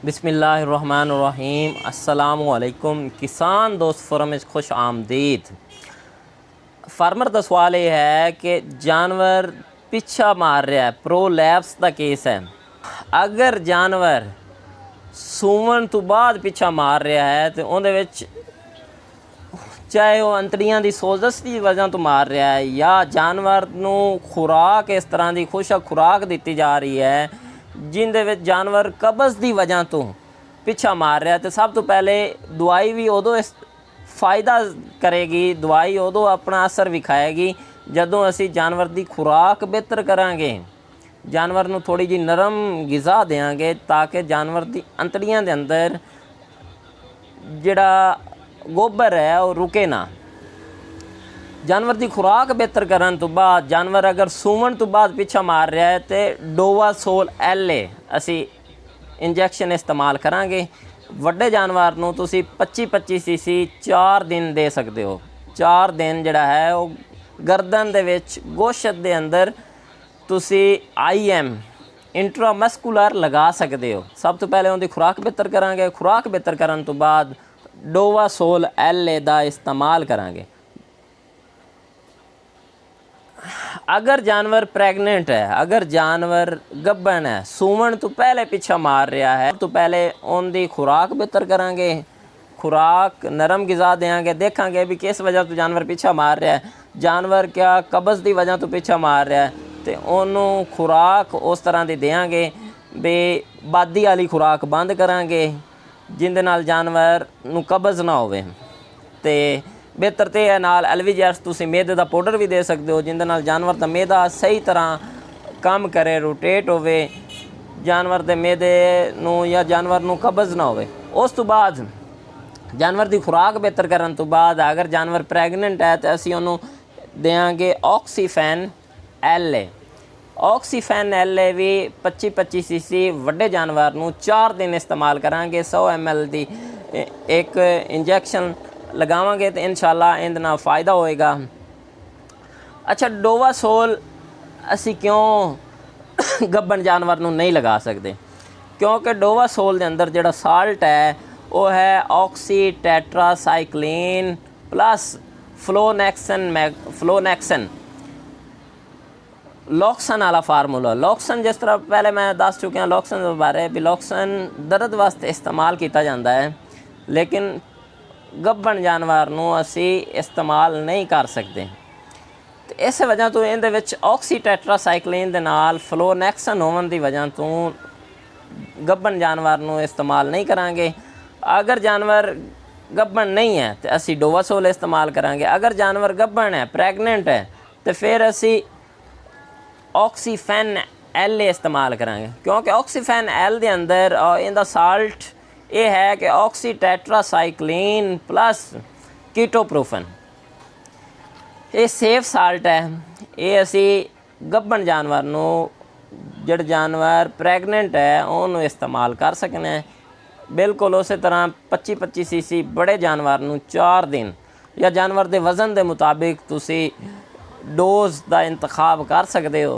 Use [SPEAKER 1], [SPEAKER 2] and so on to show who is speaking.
[SPEAKER 1] बिस्मिल्लाहिर्रहमानिर्रहीम। अस्सलामुअलैकुम किसान दोस्त फोरम में खुश आमदीद। फार्मर का सवाल ये है कि जानवर पिछा मार रहा है, प्रोलैप्स का केस है। अगर जानवर सूवन तो बाद पिछा मार रहा है तो उहदे विच चाहे वह अंतड़ियां की सोजश की वजह तो मार रहा है या जानवर नू खुराक इस तरह की खुशक खुराक दी जा रही है जिंदे विच जानवर कब्ज़ की वजह तो पिछा मार रहा है, तो सब तो पहले दवाई भी उदों इस फ़ायदा करेगी, दवाई उदों अपना असर विखाएगी जदों असी जानवर की खुराक बेहतर करांगे, जानवर नू थोड़ी जी नरम गिज़ा देंगे ताकि जानवर की अंतड़ियां दे अंदर जिहड़ा गोबर है वह रुके ना। जानवर की खुराक बेहतर करने तो बाद जानवर अगर सूवन तो बाद पिछा मार रहा है तो डोवासोल LA असी इंजैक्शन इस्तेमाल करांगे। वड्डे जानवर नूं तुसी 25-25 cc 4 दिन दे सकते हो। 4 दिन जिहड़ा है वो गर्दन दे विच गोशत दे अंदर तुसी IM इंट्रामस्कुलर लगा सकते हो। सब तो पहले उनकी खुराक बेहतर करांगे, खुराक बेहतर करने तो बाद डोवासोल LA का इस्तेमाल करांगे। अगर जानवर प्रेगनेंट है, अगर जानवर गब्बन है, सूवन तो पहले पिछा मार रहा है तो पहले उनकी खुराक बेहतर करांगे, खुराक नरम गिज़ा देंगे, देखेंगे भी किस वजह तो जानवर पिछा मार रहा है, जानवर क्या कब्ज़ की वजह तो पिछा मार रहा है तो उन्होंने खुराक उस तरह की देंगे भी बादी वाली खुराक बंद करांगे जिंदे नाल जानवर नू कब्ज़ ना होवे। ते बेहतर तो है नाल LVGS तुसी मेदे का पाउडर भी दे सकते हो जिंदे नाल जानवर का मेदा सही तरह काम करे, रोटेट होवे, जानवर के मेदे नू या जानवर नू कब्ज़ ना होवे। उस तो बाद जानवर की खुराक बेहतर करने तो बाद अगर जानवर प्रेगनेंट है तो असी उन्होंने देंगे ऑक्सीफैन LA। ऑक्सीफैन LA भी 25-25 cc वड्डे जानवर नू 4 दिन इस्तेमाल करांगे। 100 ml की एक इंजैक्शन लगावांगे तो इंशाल्लाह इहदे नाल फ़ायदा होएगा। अच्छा, डोवासोल असी क्यों गब्बन जानवर नू नहीं लगा सकते? क्योंकि डोवासोल के अंदर जिहड़ा साल्ट है वो है ऑक्सी टेट्रासाइक्लिन प्लस फ्लोनेक्सन लॉक्सन वाला फार्मूला। लॉक्सन जिस तरह पहले मैं दस चुकिया लॉक्सन के बारे भी, लॉक्सन दर्द वास्ते इस्तेमाल किया जाता है लेकिन गब्बन जानवर नू असी इस्तेमाल नहीं कर सकते। तो इस वजह तो इहदे विच ऑक्सी टेट्रासाइक्लिन दे नाल फ्लोनेक्सन होवन की वजह तो गब्बन जानवर नू इस्तेमाल नहीं करांगे। अगर जानवर गब्बन नहीं है तो असी डोवासोल इस्तेमाल करांगे। अगर जानवर गब्बन है, प्रेगनेंट है तो फिर असी ऑक्सीफैन LA इस्तेमाल करांगे क्योंकि ऑक्सीफैन L के अंदर इनका साल्ट ये है कि ऑक्सी टेट्रासाइक्लिन प्लस कीटोप्रोफन, ये सेफ साल्ट है। ये असी गब्बन जानवर नू जिहड़े जानवर प्रेगनेंट है उन्होंने इस्तेमाल कर सकते हैं। बिल्कुल उस तरह 25-25 cc बड़े जानवर नू 4 दिन या जानवर के वज़न के मुताबिक तुसी डोज का इंतखाब कर सकते हो।